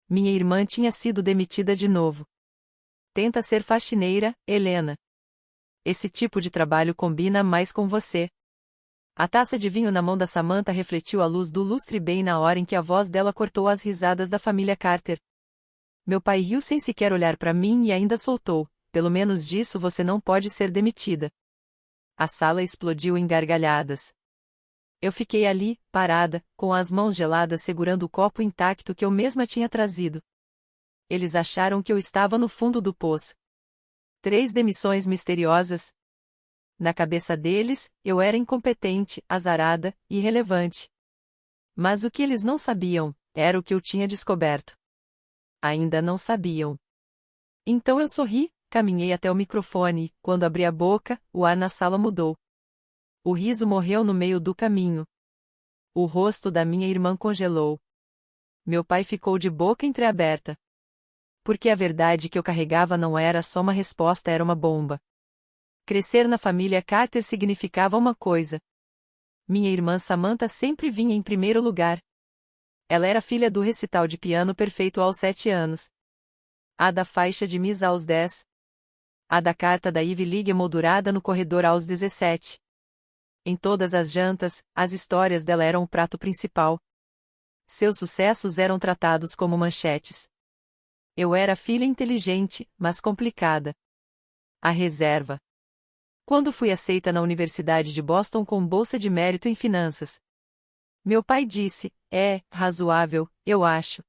Minha irmã tinha sido demitida de novo. Tenta ser faxineira, Helena. Esse tipo de trabalho combina mais com você. A taça de vinho na mão da Samantha refletiu a luz do lustre bem na hora em que a voz dela cortou as risadas da família Carter. Meu pai riu sem sequer olhar para mim e ainda soltou: pelo menos disso você não pode ser demitida. A sala explodiu em gargalhadas. Eu fiquei ali, parada, com as mãos geladas segurando o copo intacto que eu mesma tinha trazido. Eles acharam que eu estava no fundo do poço. 3 demissões misteriosas. Na cabeça deles, eu era incompetente, azarada, irrelevante. Mas o que eles não sabiam, era o que eu tinha descoberto. Ainda não sabiam. Então eu sorri, caminhei até o microfone e, quando abri a boca, o ar na sala mudou. O riso morreu no meio do caminho. O rosto da minha irmã congelou. Meu pai ficou de boca entreaberta. Porque a verdade que eu carregava não era só uma resposta, era uma bomba. Crescer na família Carter significava uma coisa. Minha irmã Samantha sempre vinha em primeiro lugar. Ela era filha do recital de piano perfeito aos 7 anos. A da faixa de Miss aos 10. A da carta da Ivy League emoldurada no corredor aos 17. Em todas as jantas, as histórias dela eram o prato principal. Seus sucessos eram tratados como manchetes. Eu era filha inteligente, mas complicada. A reserva. Quando fui aceita na Universidade de Boston com bolsa de mérito em finanças. Meu pai disse: é razoável, eu acho.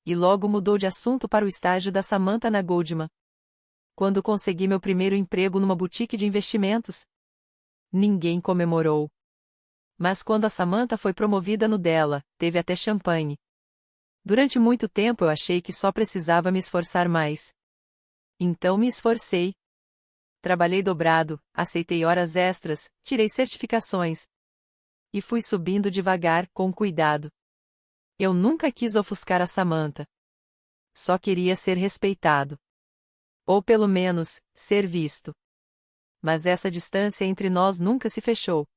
E logo mudou de assunto para o estágio da Samantha na Goldman. Quando consegui meu primeiro emprego numa boutique de investimentos, ninguém comemorou. Mas quando a Samantha foi promovida no dela, teve até champanhe. Durante muito tempo eu achei que só precisava me esforçar mais. Então me esforcei. Trabalhei dobrado, aceitei horas extras, tirei certificações. E fui subindo devagar, com cuidado. Eu nunca quis ofuscar a Samantha. Só queria ser respeitado. Ou pelo menos, ser visto. Mas essa distância entre nós nunca se fechou.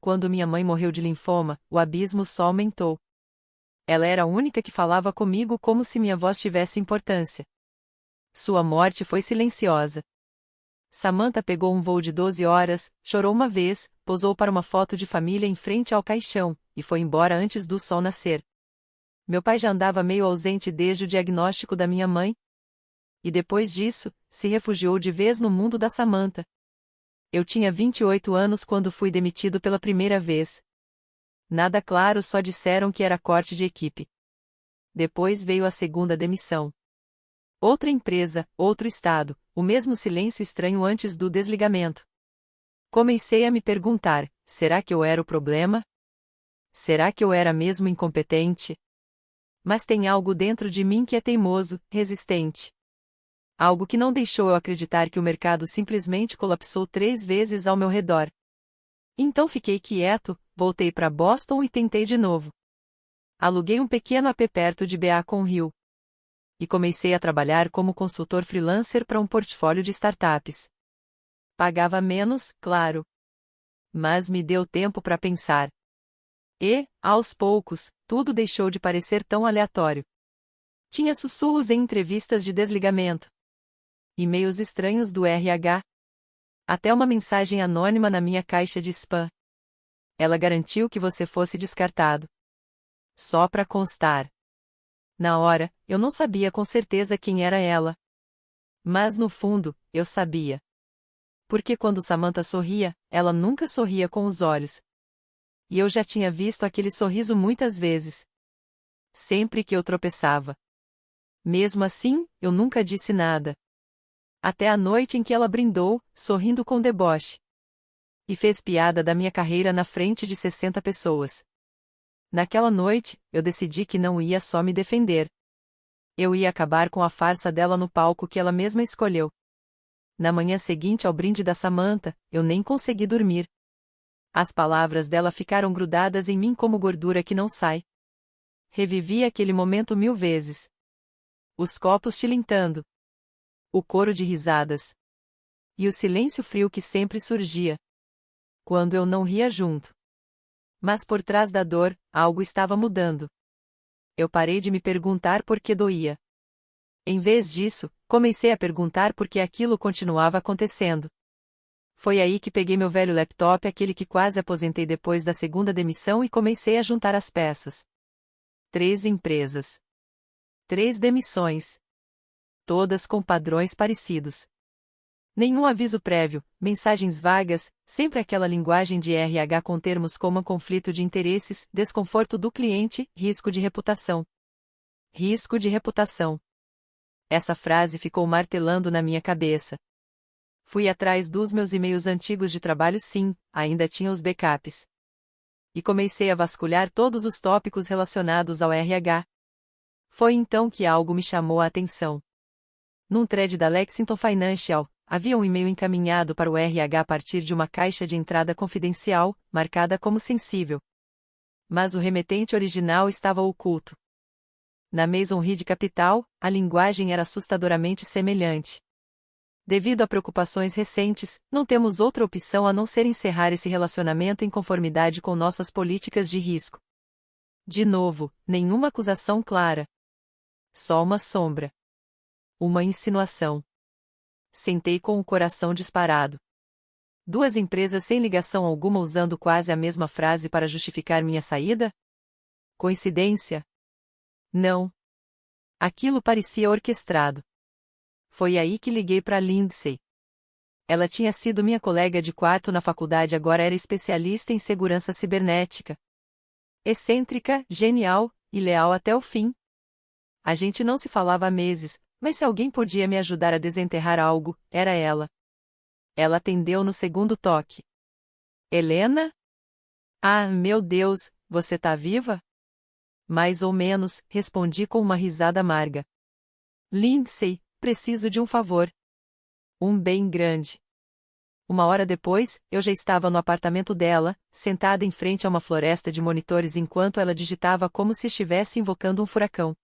Quando minha mãe morreu de linfoma, o abismo só aumentou. Ela era a única que falava comigo como se minha voz tivesse importância. Sua morte foi silenciosa. Samantha pegou um voo de 12 horas, chorou uma vez, posou para uma foto de família em frente ao caixão, e foi embora antes do sol nascer. Meu pai já andava meio ausente desde o diagnóstico da minha mãe. E depois disso, se refugiou de vez no mundo da Samantha. Eu tinha 28 anos quando fui demitido pela primeira vez. Nada claro, só disseram que era corte de equipe. Depois veio a segunda demissão. Outra empresa, outro estado, o mesmo silêncio estranho antes do desligamento. Comecei a me perguntar: será que eu era o problema? Será que eu era mesmo incompetente? Mas tem algo dentro de mim que é teimoso, resistente. Algo que não deixou eu acreditar que o mercado simplesmente colapsou 3 vezes ao meu redor. Então fiquei quieto, voltei para Boston e tentei de novo. Aluguei um pequeno AP perto de Beacon Hill. E comecei a trabalhar como consultor freelancer para um portfólio de startups. Pagava menos, claro. Mas me deu tempo para pensar. E, aos poucos, tudo deixou de parecer tão aleatório. Tinha sussurros em entrevistas de desligamento. E-mails estranhos do RH. Até uma mensagem anônima na minha caixa de spam. Ela garantiu que você fosse descartado. Só para constar. Na hora, eu não sabia com certeza quem era ela. Mas no fundo, eu sabia. Porque quando Samantha sorria, ela nunca sorria com os olhos. E eu já tinha visto aquele sorriso muitas vezes. Sempre que eu tropeçava. Mesmo assim, eu nunca disse nada. Até a noite em que ela brindou, sorrindo com deboche. E fez piada da minha carreira na frente de 60 pessoas. Naquela noite, eu decidi que não ia só me defender. Eu ia acabar com a farsa dela no palco que ela mesma escolheu. Na manhã seguinte ao brinde da Samantha, eu nem consegui dormir. As palavras dela ficaram grudadas em mim como gordura que não sai. Revivi aquele momento 1000 vezes. Os copos tilintando. O coro de risadas. E o silêncio frio que sempre surgia. Quando eu não ria junto. Mas por trás da dor, algo estava mudando. Eu parei de me perguntar por que doía. Em vez disso, comecei a perguntar por que aquilo continuava acontecendo. Foi aí que peguei meu velho laptop, aquele que quase aposentei depois da segunda demissão, e comecei a juntar as peças. 3 empresas. 3 demissões. Todas com padrões parecidos. Nenhum aviso prévio, mensagens vagas, sempre aquela linguagem de RH com termos como conflito de interesses, desconforto do cliente, risco de reputação. Risco de reputação. Essa frase ficou martelando na minha cabeça. Fui atrás dos meus e-mails antigos de trabalho, sim, ainda tinha os backups. E comecei a vasculhar todos os tópicos relacionados ao RH. Foi então que algo me chamou a atenção. Num thread da Lexington Financial, havia um e-mail encaminhado para o RH a partir de uma caixa de entrada confidencial, marcada como sensível. Mas o remetente original estava oculto. Na Maison Reed Capital, a linguagem era assustadoramente semelhante. Devido a preocupações recentes, não temos outra opção a não ser encerrar esse relacionamento em conformidade com nossas políticas de risco. De novo, nenhuma acusação clara. Só uma sombra. Uma insinuação. Sentei com o coração disparado. 2 empresas sem ligação alguma usando quase a mesma frase para justificar minha saída? Coincidência? Não. Aquilo parecia orquestrado. Foi aí que liguei para Lindsay. Ela tinha sido minha colega de quarto na faculdade, agora era especialista em segurança cibernética. Excêntrica, genial e leal até o fim. A gente não se falava há meses, mas se alguém podia me ajudar a desenterrar algo, era ela. Ela atendeu no segundo toque. Helena? Ah, meu Deus, você tá viva? Mais ou menos, respondi com uma risada amarga. Lindsay, preciso de um favor. Um bem grande. 1 hora depois, eu já estava no apartamento dela, sentada em frente a uma floresta de monitores enquanto ela digitava como se estivesse invocando um furacão.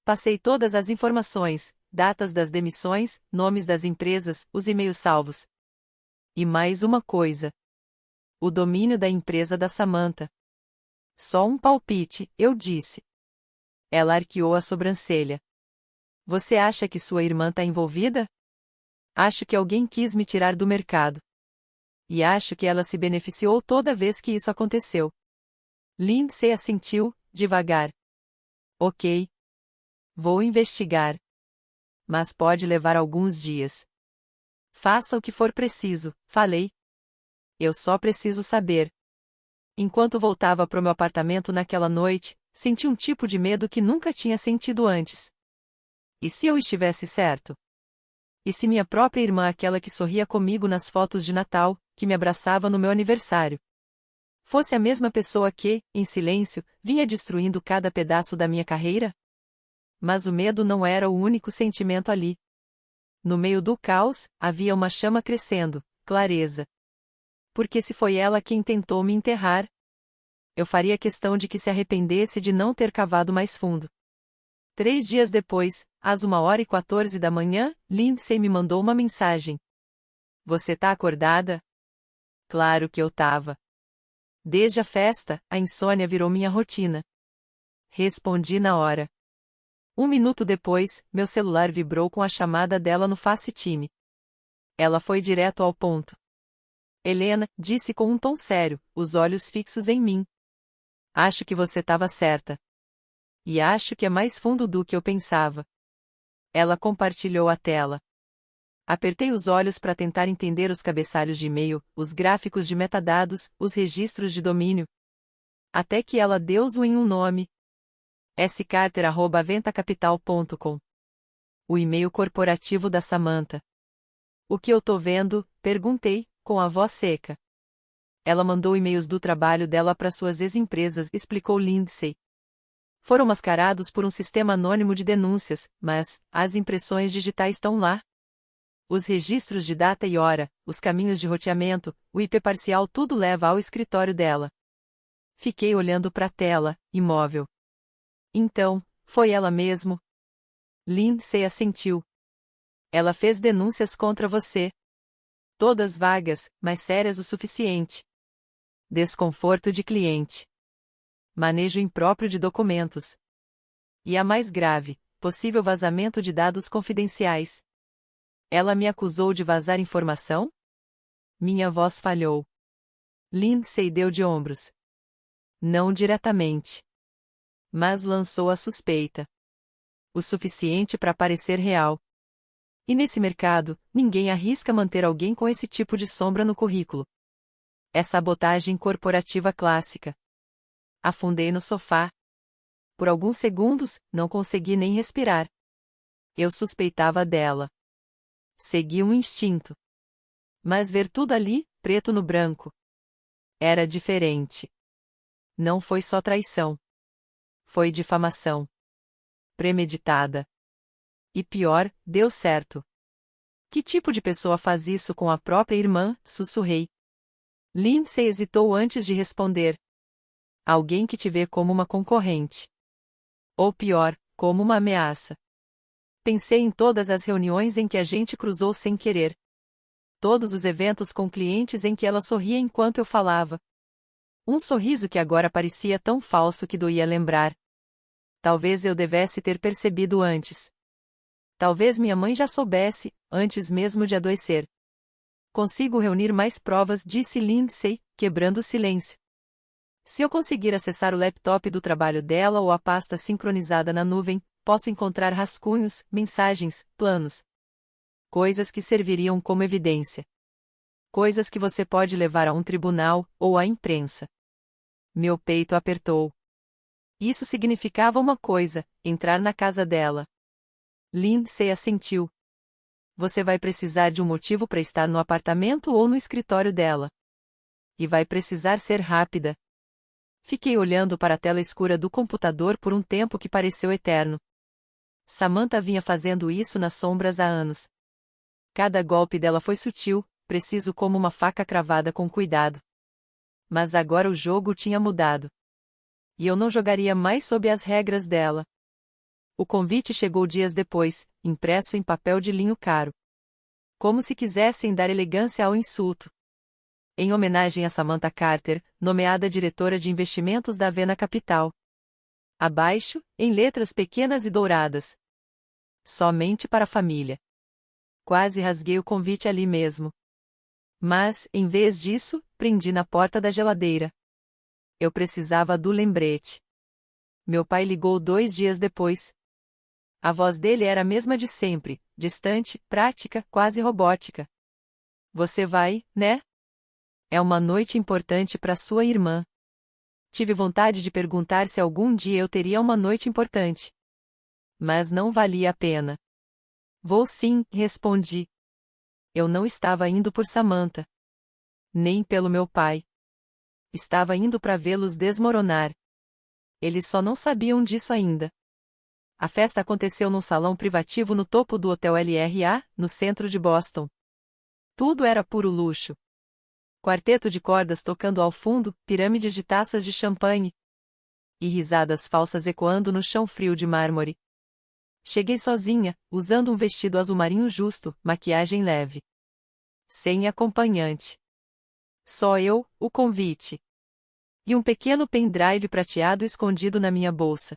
Passei todas as informações, datas das demissões, nomes das empresas, os e-mails salvos. E mais uma coisa. O domínio da empresa da Samantha. Só um palpite, eu disse. Ela arqueou a sobrancelha. Você acha que sua irmã está envolvida? Acho que alguém quis me tirar do mercado. E acho que ela se beneficiou toda vez que isso aconteceu. Lindsay assentiu, devagar. Ok. Vou investigar. Mas pode levar alguns dias. Faça o que for preciso, falei. Eu só preciso saber. Enquanto voltava para o meu apartamento naquela noite, senti um tipo de medo que nunca tinha sentido antes. E se eu estivesse certo? E se minha própria irmã, aquela que sorria comigo nas fotos de Natal, que me abraçava no meu aniversário, fosse a mesma pessoa que, em silêncio, vinha destruindo cada pedaço da minha carreira? Mas o medo não era o único sentimento ali. No meio do caos, havia uma chama crescendo, clareza. Porque se foi ela quem tentou me enterrar, eu faria questão de que se arrependesse de não ter cavado mais fundo. 3 dias depois, às 1h14 da manhã, Lindsay me mandou uma mensagem. Você tá acordada? Claro que eu tava. Desde a festa, a insônia virou minha rotina. Respondi na hora. 1 minuto depois, meu celular vibrou com a chamada dela no FaceTime. Ela foi direto ao ponto. Helena, disse com um tom sério, os olhos fixos em mim. Acho que você estava certa. E acho que é mais fundo do que eu pensava. Ela compartilhou a tela. Apertei os olhos para tentar entender os cabeçalhos de e-mail, os gráficos de metadados, os registros de domínio. Até que ela deu em um nome. scarter@ventacapital.com. O e-mail corporativo da Samantha. O que eu tô vendo? Perguntei, com a voz seca. Ela mandou e-mails do trabalho dela para suas ex-empresas, explicou Lindsay. Foram mascarados por um sistema anônimo de denúncias, mas as impressões digitais estão lá. Os registros de data e hora, os caminhos de roteamento, o IP parcial, tudo leva ao escritório dela. Fiquei olhando para a tela, imóvel. Então, foi ela mesmo? Lindsay assentiu. Ela fez denúncias contra você. Todas vagas, mas sérias o suficiente. Desconforto de cliente. Manejo impróprio de documentos. E a mais grave, possível vazamento de dados confidenciais. Ela me acusou de vazar informação? Minha voz falhou. Lindsay deu de ombros. Não diretamente. Mas lançou a suspeita. O suficiente para parecer real. E nesse mercado, ninguém arrisca manter alguém com esse tipo de sombra no currículo. É sabotagem corporativa clássica. Afundei no sofá. Por alguns segundos, não consegui nem respirar. Eu suspeitava dela. Segui um instinto. Mas ver tudo ali, preto no branco, era diferente. Não foi só traição. Foi difamação. Premeditada. E pior, deu certo. Que tipo de pessoa faz isso com a própria irmã? Sussurrei. Lindsay hesitou antes de responder. Alguém que te vê como uma concorrente. Ou pior, como uma ameaça. Pensei em todas as reuniões em que a gente cruzou sem querer. Todos os eventos com clientes em que ela sorria enquanto eu falava. Um sorriso que agora parecia tão falso que doía lembrar. Talvez eu devesse ter percebido antes. Talvez minha mãe já soubesse, antes mesmo de adoecer. Consigo reunir mais provas, disse Lindsay, quebrando o silêncio. Se eu conseguir acessar o laptop do trabalho dela ou a pasta sincronizada na nuvem, posso encontrar rascunhos, mensagens, planos. Coisas que serviriam como evidência. Coisas que você pode levar a um tribunal, ou à imprensa. Meu peito apertou. Isso significava uma coisa: entrar na casa dela. Lindsay assentiu. Você vai precisar de um motivo para estar no apartamento ou no escritório dela. E vai precisar ser rápida. Fiquei olhando para a tela escura do computador por um tempo que pareceu eterno. Samantha vinha fazendo isso nas sombras há anos. Cada golpe dela foi sutil, preciso como uma faca cravada com cuidado. Mas agora o jogo tinha mudado. E eu não jogaria mais sob as regras dela. O convite chegou dias depois, impresso em papel de linho caro. Como se quisessem dar elegância ao insulto. Em homenagem a Samantha Carter, nomeada diretora de investimentos da Avena Capital. Abaixo, em letras pequenas e douradas. Somente para a família. Quase rasguei o convite ali mesmo. Mas, em vez disso, prendi na porta da geladeira. Eu precisava do lembrete. Meu pai ligou 2 dias depois. A voz dele era a mesma de sempre, distante, prática, quase robótica. Você vai, né? É uma noite importante para sua irmã. Tive vontade de perguntar se algum dia eu teria uma noite importante. Mas não valia a pena. Vou sim, respondi. Eu não estava indo por Samantha. Nem pelo meu pai. Estava indo para vê-los desmoronar. Eles só não sabiam disso ainda. A festa aconteceu num salão privativo no topo do Hotel LRA, no centro de Boston. Tudo era puro luxo. Quarteto de cordas tocando ao fundo, pirâmides de taças de champanhe. E risadas falsas ecoando no chão frio de mármore. Cheguei sozinha, usando um vestido azul marinho justo, maquiagem leve. Sem acompanhante. Só eu, o convite. E um pequeno pendrive prateado escondido na minha bolsa.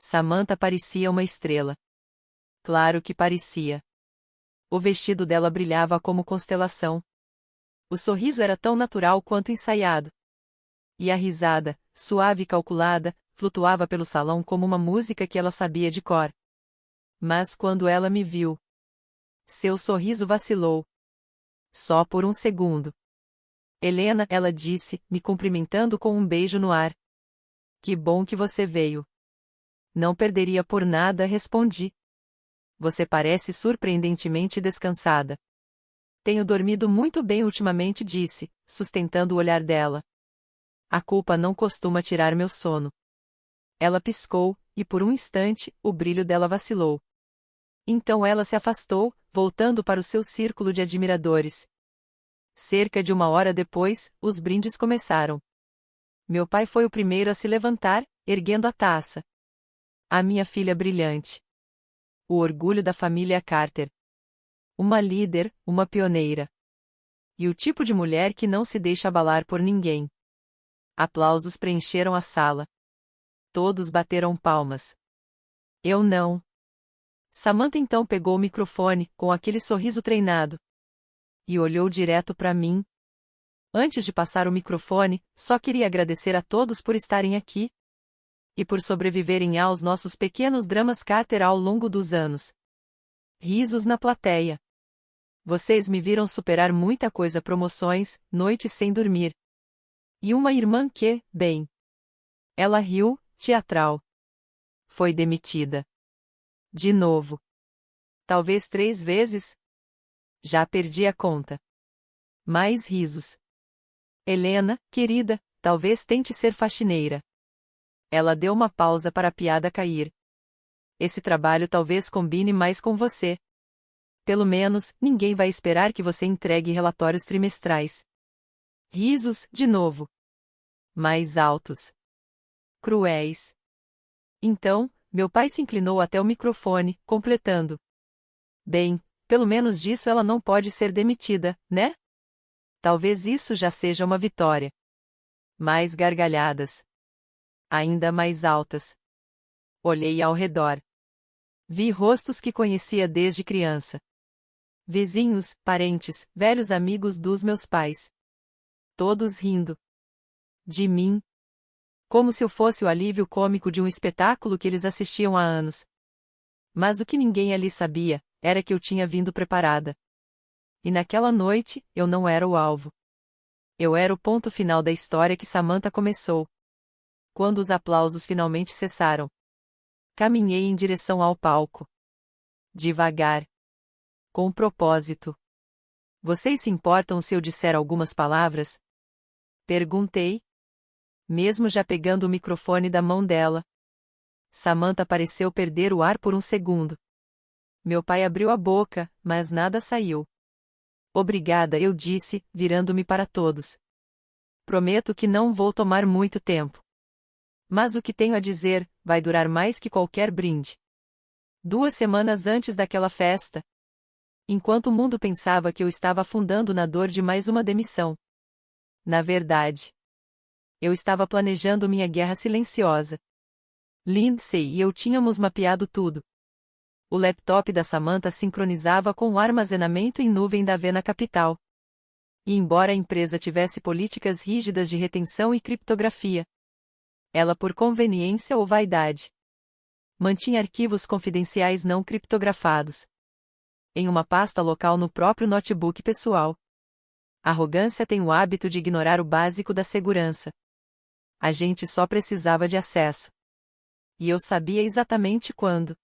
Samantha parecia uma estrela. Claro que parecia. O vestido dela brilhava como constelação. O sorriso era tão natural quanto ensaiado. E a risada, suave e calculada, flutuava pelo salão como uma música que ela sabia de cor. Mas quando ela me viu, seu sorriso vacilou. Só por um segundo. Helena, ela disse, me cumprimentando com um beijo no ar. Que bom que você veio. Não perderia por nada, respondi. Você parece surpreendentemente descansada. Tenho dormido muito bem ultimamente, disse, sustentando o olhar dela. A culpa não costuma tirar meu sono. Ela piscou, e por um instante, o brilho dela vacilou. Então ela se afastou, voltando para o seu círculo de admiradores. Cerca de 1 hora depois, os brindes começaram. Meu pai foi o primeiro a se levantar, erguendo a taça. A minha filha brilhante. O orgulho da família Carter. Uma líder, uma pioneira. E o tipo de mulher que não se deixa abalar por ninguém. Aplausos preencheram a sala. Todos bateram palmas. Eu não. Samantha então pegou o microfone, com aquele sorriso treinado, e olhou direto para mim. Antes de passar o microfone, só queria agradecer a todos por estarem aqui e por sobreviverem aos nossos pequenos dramas Carter ao longo dos anos. Risos na plateia. Vocês me viram superar muita coisa, promoções, noites sem dormir. E uma irmã que, bem. Ela riu, teatral. Foi demitida. De novo. Talvez 3 vezes? Já perdi a conta. Mais risos. Helena, querida, talvez tente ser faxineira. Ela deu uma pausa para a piada cair. Esse trabalho talvez combine mais com você. Pelo menos, ninguém vai esperar que você entregue relatórios trimestrais. Risos, de novo. Mais altos. Cruéis. Então, meu pai se inclinou até o microfone, completando. Bem, pelo menos disso ela não pode ser demitida, né? Talvez isso já seja uma vitória. Mais gargalhadas. Ainda mais altas. Olhei ao redor. Vi rostos que conhecia desde criança. Vizinhos, parentes, velhos amigos dos meus pais. Todos rindo. De mim. Como se eu fosse o alívio cômico de um espetáculo que eles assistiam há anos. Mas o que ninguém ali sabia, era que eu tinha vindo preparada. E naquela noite, eu não era o alvo. Eu era o ponto final da história que Samantha começou. Quando os aplausos finalmente cessaram, caminhei em direção ao palco. Devagar. Com propósito. Vocês se importam se eu disser algumas palavras? Perguntei. Mesmo já pegando o microfone da mão dela. Samantha pareceu perder o ar por um segundo. Meu pai abriu a boca, mas nada saiu. Obrigada, eu disse, virando-me para todos. Prometo que não vou tomar muito tempo. Mas o que tenho a dizer vai durar mais que qualquer brinde. 2 semanas antes daquela festa. Enquanto o mundo pensava que eu estava afundando na dor de mais uma demissão. Na verdade, eu estava planejando minha guerra silenciosa. Lindsay e eu tínhamos mapeado tudo. O laptop da Samantha sincronizava com o armazenamento em nuvem da Vena Capital. E embora a empresa tivesse políticas rígidas de retenção e criptografia, ela por conveniência ou vaidade, mantinha arquivos confidenciais não criptografados em uma pasta local no próprio notebook pessoal. A arrogância tem o hábito de ignorar o básico da segurança. A gente só precisava de acesso. E eu sabia exatamente quando.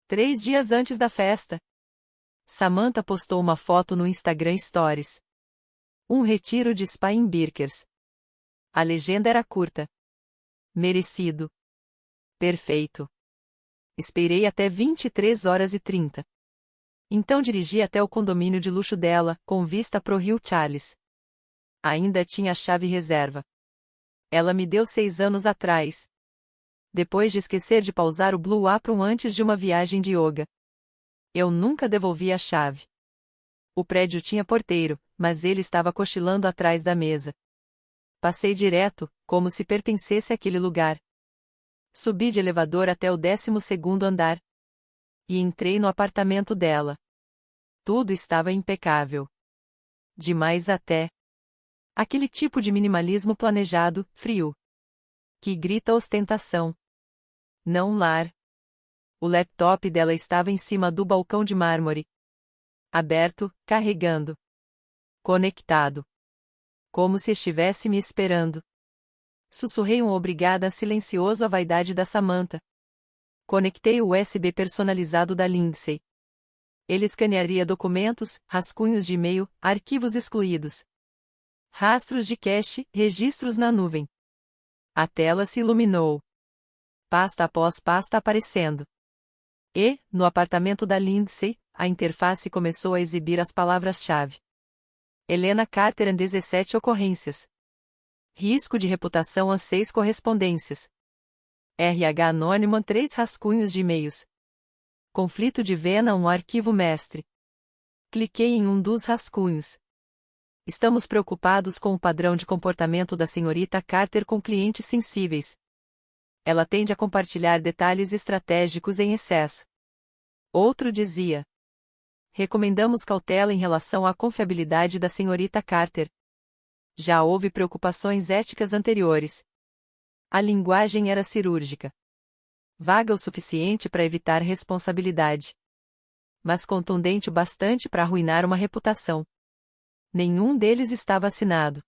3 dias antes da festa. Samantha postou uma foto no Instagram Stories. Um retiro de spa em Birkers. A legenda era curta. Merecido. Perfeito. Esperei até 23h30. Então dirigi até o condomínio de luxo dela, com vista pro Rio Charles. Ainda tinha a chave reserva. Ela me deu 6 anos atrás. Depois de esquecer de pausar o Blue Apron antes de uma viagem de yoga. Eu nunca devolvi a chave. O prédio tinha porteiro, mas ele estava cochilando atrás da mesa. Passei direto, como se pertencesse àquele lugar. Subi de elevador até o 12º andar. E entrei no apartamento dela. Tudo estava impecável. Demais até. Aquele tipo de minimalismo planejado, frio. Que grita ostentação. Não lar. O laptop dela estava em cima do balcão de mármore. Aberto, carregando. Conectado. Como se estivesse me esperando. Sussurrei um obrigada silencioso à vaidade da Samantha. Conectei o USB personalizado da Lindsay. Ele escanearia documentos, rascunhos de e-mail, arquivos excluídos. Rastros de cache, registros na nuvem. A tela se iluminou. Pasta após pasta aparecendo. E, no apartamento da Lindsay, a interface começou a exibir as palavras-chave. Helena Carter and 17 ocorrências. Risco de reputação a 6 correspondências. RH anônimo 3 rascunhos de e-mails. Conflito de vena um arquivo mestre. Cliquei em um dos rascunhos. Estamos preocupados com o padrão de comportamento da senhorita Carter com clientes sensíveis. Ela tende a compartilhar detalhes estratégicos em excesso. Outro dizia: recomendamos cautela em relação à confiabilidade da senhorita Carter. Já houve preocupações éticas anteriores. A linguagem era cirúrgica. Vaga o suficiente para evitar responsabilidade. Mas contundente o bastante para arruinar uma reputação. Nenhum deles estava assinado.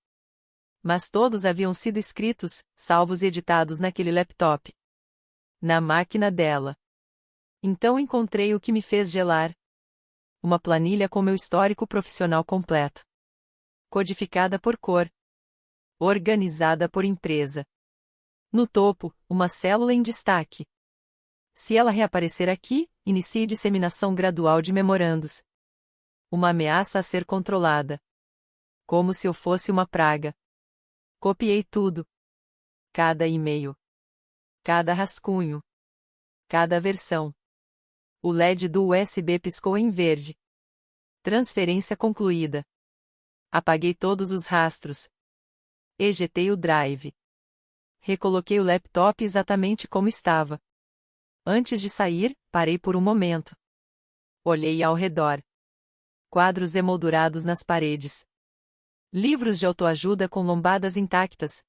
Mas todos haviam sido escritos, salvos e editados naquele laptop. Na máquina dela. Então encontrei o que me fez gelar. Uma planilha com meu histórico profissional completo. Codificada por cor. Organizada por empresa. No topo, uma célula em destaque. Se ela reaparecer aqui, inicie disseminação gradual de memorandos. Uma ameaça a ser controlada. Como se eu fosse uma praga. Copiei tudo. Cada e-mail. Cada rascunho. Cada versão. O LED do USB piscou em verde. Transferência concluída. Apaguei todos os rastros. Ejetei o drive. Recoloquei o laptop exatamente como estava. Antes de sair, parei por um momento. Olhei ao redor. Quadros emoldurados nas paredes. Livros de autoajuda com lombadas intactas.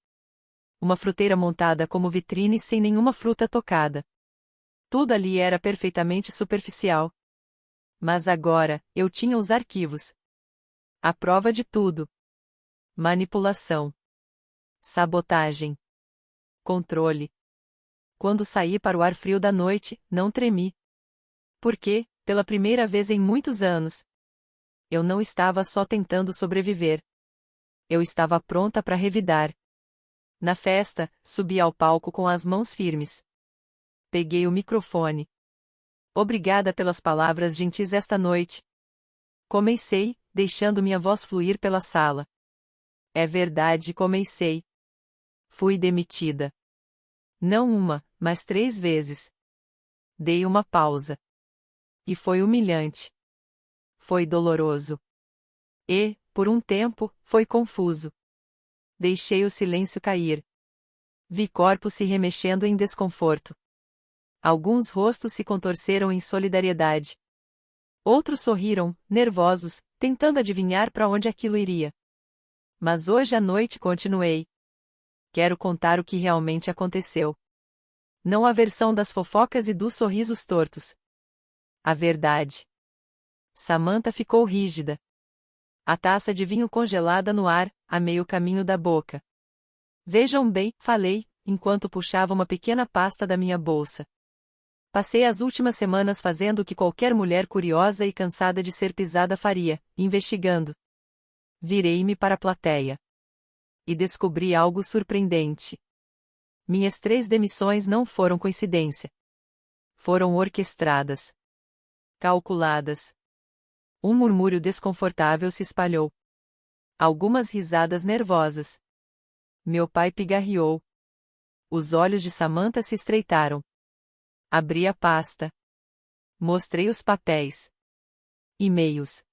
Uma fruteira montada como vitrine sem nenhuma fruta tocada. Tudo ali era perfeitamente superficial. Mas agora, eu tinha os arquivos. A prova de tudo. Manipulação. Sabotagem. Controle. Quando saí para o ar frio da noite, não tremi. Porque, pela primeira vez em muitos anos, eu não estava só tentando sobreviver. Eu estava pronta para revidar. Na festa, subi ao palco com as mãos firmes. Peguei o microfone. Obrigada pelas palavras gentis esta noite. Comecei, deixando minha voz fluir pela sala. É verdade, comecei. Fui demitida. Não uma, mas 3 vezes. Dei uma pausa. E foi humilhante. Foi doloroso. E, por um tempo, foi confuso. Deixei o silêncio cair. Vi corpos se remexendo em desconforto. Alguns rostos se contorceram em solidariedade. Outros sorriram, nervosos, tentando adivinhar para onde aquilo iria. Mas hoje à noite continuei. Quero contar o que realmente aconteceu. Não a versão das fofocas e dos sorrisos tortos. A verdade. Samantha ficou rígida. A taça de vinho congelada no ar, a meio caminho da boca. Vejam bem, falei, enquanto puxava uma pequena pasta da minha bolsa. Passei as últimas semanas fazendo o que qualquer mulher curiosa e cansada de ser pisada faria, investigando. Virei-me para a plateia. E descobri algo surpreendente. Minhas 3 demissões não foram coincidência. Foram orquestradas. Calculadas. Um murmúrio desconfortável se espalhou. Algumas risadas nervosas. Meu pai pigarreou. Os olhos de Samantha se estreitaram. Abri a pasta. Mostrei os papéis. E-mails.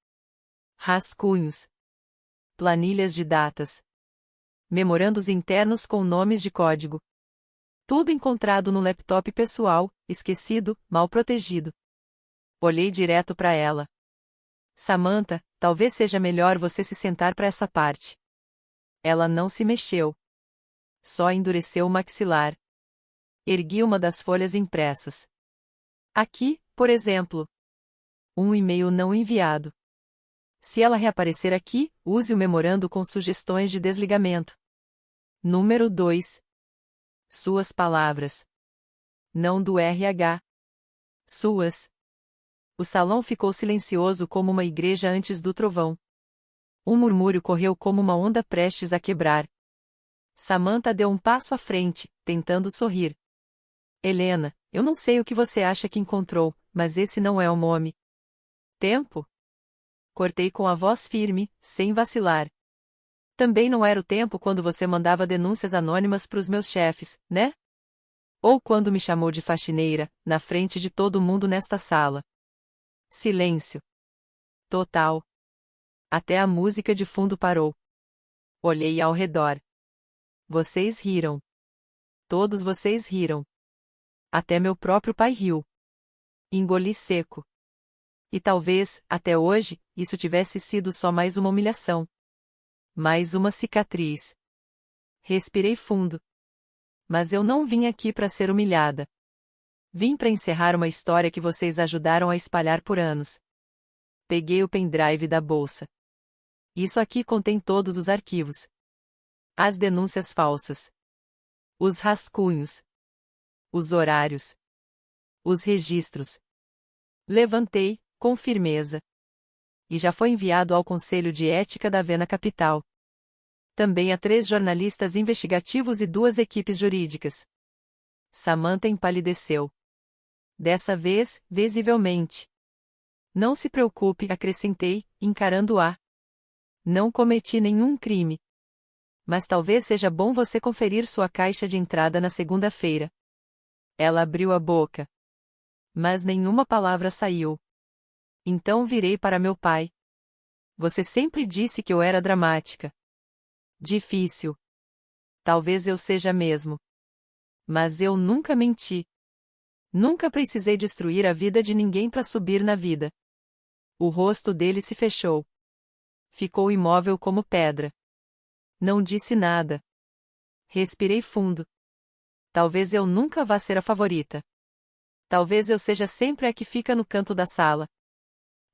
Rascunhos. Planilhas de datas. Memorandos internos com nomes de código. Tudo encontrado no laptop pessoal, esquecido, mal protegido. Olhei direto para ela. Samantha, talvez seja melhor você se sentar para essa parte. Ela não se mexeu. Só endureceu o maxilar. Ergui uma das folhas impressas. Aqui, por exemplo. Um e-mail não enviado. Se ela reaparecer aqui, use o memorando com sugestões de desligamento. Número 2. Suas palavras. Não do RH. Suas. O salão ficou silencioso como uma igreja antes do trovão. Um murmúrio correu como uma onda prestes a quebrar. Samantha deu um passo à frente, tentando sorrir. Helena, eu não sei o que você acha que encontrou, mas esse não é o nome. Tempo? Cortei com a voz firme, sem vacilar. Também não era o tempo quando você mandava denúncias anônimas para os meus chefes, né? Ou quando me chamou de faxineira, na frente de todo mundo nesta sala. Silêncio. Total. Até a música de fundo parou. Olhei ao redor. Vocês riram. todos vocês riram. Até meu próprio pai riu. Engoli seco. E talvez, até hoje, isso tivesse sido só mais uma humilhação. Mais uma cicatriz. Respirei fundo. Mas eu não vim aqui para ser humilhada. Vim para encerrar uma história que vocês ajudaram a espalhar por anos. Peguei o pendrive da bolsa. Isso aqui contém todos os arquivos. As denúncias falsas. Os rascunhos. Os horários. Os registros. Levantei, com firmeza. E já foi enviado ao Conselho de Ética da Vena Capital. Também a 3 jornalistas investigativos e 2 equipes jurídicas. Samantha empalideceu. Dessa vez, visivelmente. Não se preocupe, acrescentei, encarando-a. Não cometi nenhum crime. Mas talvez seja bom você conferir sua caixa de entrada na segunda-feira. Ela abriu a boca. Mas nenhuma palavra saiu. Então virei para meu pai. Você sempre disse que eu era dramática. Difícil. Talvez eu seja mesmo. Mas eu nunca menti. Nunca precisei destruir a vida de ninguém para subir na vida. O rosto dele se fechou. Ficou imóvel como pedra. Não disse nada. Respirei fundo. Talvez eu nunca vá ser a favorita. Talvez eu seja sempre a que fica no canto da sala.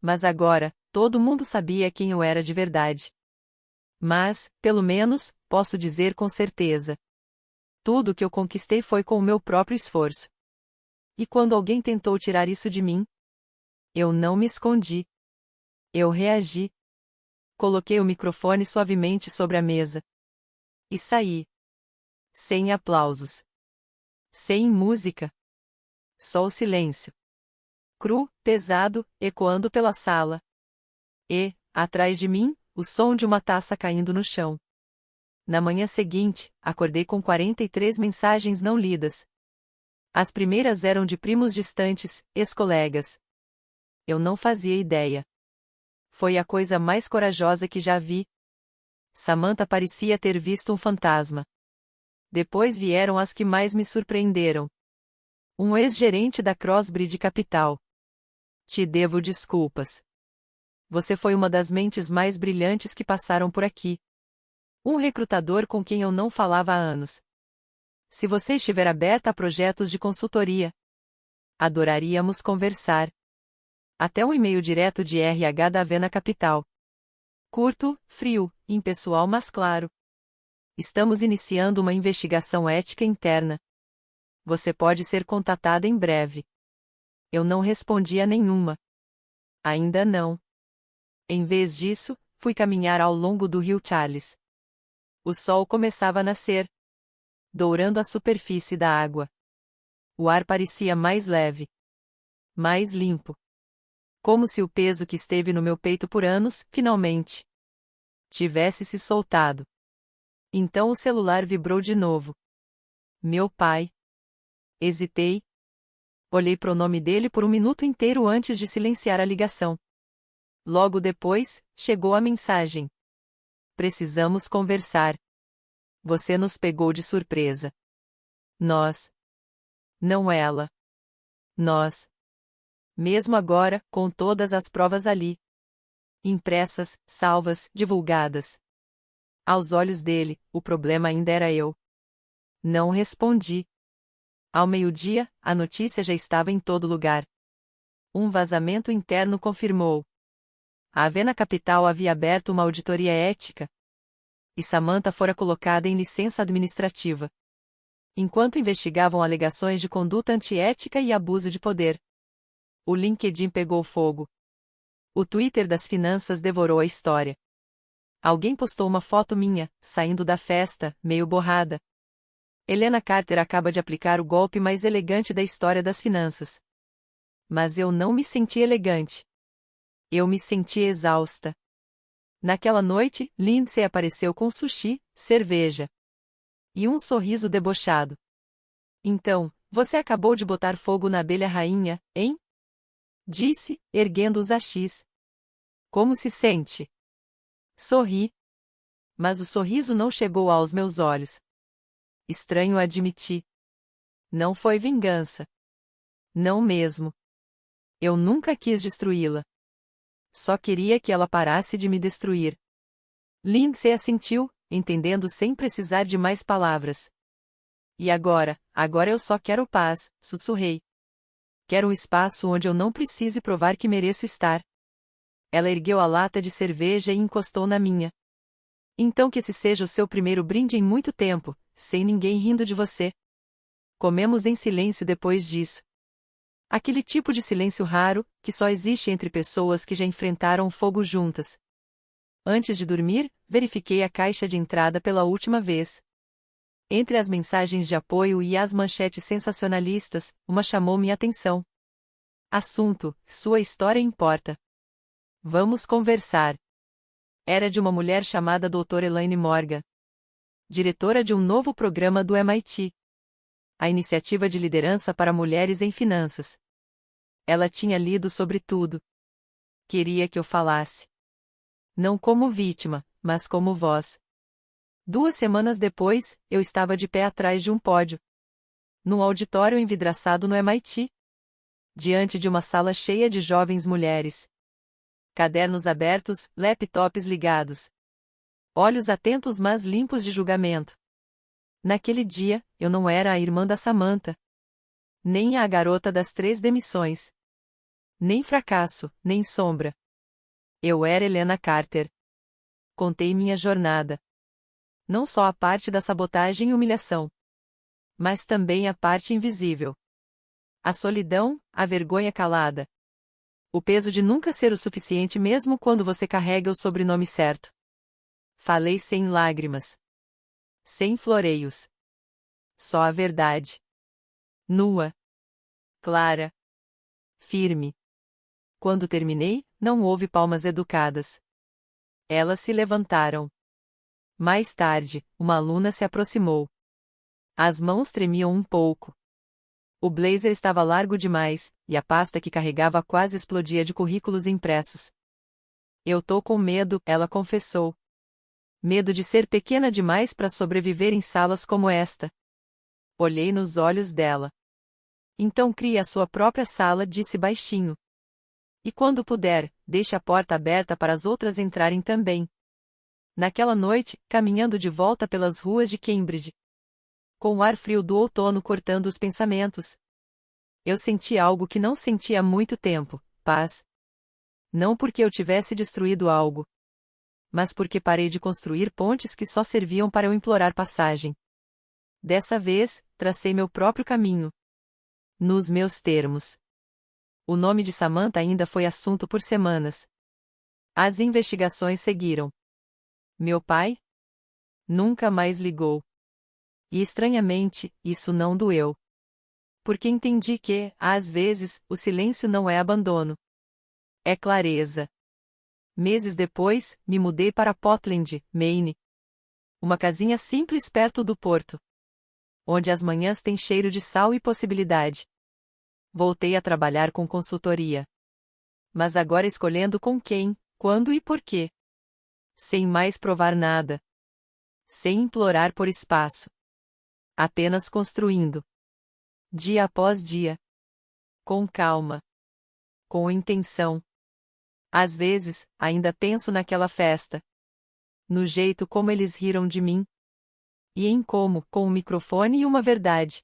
Mas agora, todo mundo sabia quem eu era de verdade. Mas, pelo menos, posso dizer com certeza. Tudo o que eu conquistei foi com o meu próprio esforço. E quando alguém tentou tirar isso de mim, eu não me escondi. Eu reagi. Coloquei o microfone suavemente sobre a mesa. E saí. Sem aplausos. Sem música. Só o silêncio. Cru, pesado, ecoando pela sala. E, atrás de mim, o som de uma taça caindo no chão. Na manhã seguinte, acordei com 43 mensagens não lidas. As primeiras eram de primos distantes, ex-colegas. Eu não fazia ideia. Foi a coisa mais corajosa que já vi. Samantha parecia ter visto um fantasma. Depois vieram as que mais me surpreenderam. Um ex-gerente da Crossbridge Capital. Te devo desculpas. Você foi uma das mentes mais brilhantes que passaram por aqui. Um recrutador com quem eu não falava há anos. Se você estiver aberta a projetos de consultoria, adoraríamos conversar. Até um e-mail direto de RH da Vena Capital. Curto, frio, impessoal, mas claro. Estamos iniciando uma investigação ética interna. Você pode ser contatada em breve. Eu não respondi a nenhuma. Ainda não. Em vez disso, fui caminhar ao longo do rio Charles. O sol começava a nascer, dourando a superfície da água. O ar parecia mais leve, mais limpo. Como se o peso que esteve no meu peito por anos, finalmente, tivesse se soltado. Então o celular vibrou de novo. Meu pai. Hesitei. Olhei para o nome dele por um minuto inteiro antes de silenciar a ligação. Logo depois, chegou a mensagem. Precisamos conversar. Você nos pegou de surpresa. Nós. Não ela. Nós. Mesmo agora, com todas as provas ali. Impressas, salvas, divulgadas. Aos olhos dele, o problema ainda era eu. Não respondi. Ao meio-dia, a notícia já estava em todo lugar. Um vazamento interno confirmou. A Vena Capital havia aberto uma auditoria ética. E Samantha fora colocada em licença administrativa. Enquanto investigavam alegações de conduta antiética e abuso de poder. O LinkedIn pegou fogo. O Twitter das finanças devorou a história. Alguém postou uma foto minha, saindo da festa, meio borrada. Helena Carter acaba de aplicar o golpe mais elegante da história das finanças. Mas eu não me senti elegante. Eu me senti exausta. Naquela noite, Lindsay apareceu com sushi, cerveja. E um sorriso debochado. Então, você acabou de botar fogo na abelha rainha, hein? Disse, erguendo os achis. Como se sente? Sorri. Mas o sorriso não chegou aos meus olhos. Estranho admitir. Não foi vingança. Não mesmo. Eu nunca quis destruí-la. Só queria que ela parasse de me destruir. Lindsay assentiu, entendendo sem precisar de mais palavras. E agora eu só quero paz, sussurrei. Quero um espaço onde eu não precise provar que mereço estar. Ela ergueu a lata de cerveja e encostou na minha. Então que esse seja o seu primeiro brinde em muito tempo, sem ninguém rindo de você. Comemos em silêncio depois disso. Aquele tipo de silêncio raro, que só existe entre pessoas que já enfrentaram o fogo juntas. Antes de dormir, verifiquei a caixa de entrada pela última vez. Entre as mensagens de apoio e as manchetes sensacionalistas, uma chamou minha atenção. Assunto: sua história importa. Vamos conversar. Era de uma mulher chamada Dra. Elaine Morgan, diretora de um novo programa do MIT. A Iniciativa de Liderança para Mulheres em Finanças. Ela tinha lido sobre tudo. Queria que eu falasse. Não como vítima, mas como voz. 2 semanas depois, eu estava de pé atrás de um pódio. Num auditório envidraçado no MIT. Diante de uma sala cheia de jovens mulheres. Cadernos abertos, laptops ligados. Olhos atentos mas limpos de julgamento. Naquele dia, eu não era a irmã da Samantha. Nem a garota das 3 demissões. Nem fracasso, nem sombra. Eu era Helena Carter. Contei minha jornada. Não só a parte da sabotagem e humilhação. Mas também a parte invisível. A solidão, a vergonha calada. O peso de nunca ser o suficiente mesmo quando você carrega o sobrenome certo. Falei sem lágrimas. Sem floreios. Só a verdade. Nua. Clara. Firme. Quando terminei, não houve palmas educadas. Elas se levantaram. Mais tarde, uma aluna se aproximou. As mãos tremiam um pouco. O blazer estava largo demais, e a pasta que carregava quase explodia de currículos impressos. Eu tô com medo, ela confessou. Medo de ser pequena demais para sobreviver em salas como esta. Olhei nos olhos dela. Então crie a sua própria sala, disse baixinho. E quando puder, deixe a porta aberta para as outras entrarem também. Naquela noite, caminhando de volta pelas ruas de Cambridge, com o ar frio do outono cortando os pensamentos, eu senti algo que não sentia há muito tempo: paz. Não porque eu tivesse destruído algo, mas porque parei de construir pontes que só serviam para eu implorar passagem. Dessa vez, tracei meu próprio caminho. Nos meus termos. O nome de Samantha ainda foi assunto por semanas. As investigações seguiram. Meu pai? Nunca mais ligou. E estranhamente, isso não doeu. Porque entendi que, às vezes, o silêncio não é abandono. É clareza. Meses depois, me mudei para Portland, Maine. Uma casinha simples perto do porto. Onde as manhãs têm cheiro de sal e possibilidade. Voltei a trabalhar com consultoria. Mas agora escolhendo com quem, quando e por quê. Sem mais provar nada. Sem implorar por espaço. Apenas construindo. Dia após dia. Com calma. Com intenção. Às vezes, ainda penso naquela festa. No jeito como eles riram de mim. E em como, com um microfone e uma verdade,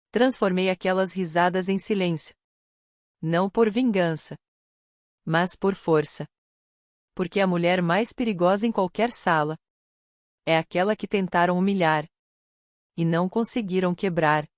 transformei aquelas risadas em silêncio. Não por vingança. Mas por força. Porque a mulher mais perigosa em qualquer sala é aquela que tentaram humilhar. E não conseguiram quebrar.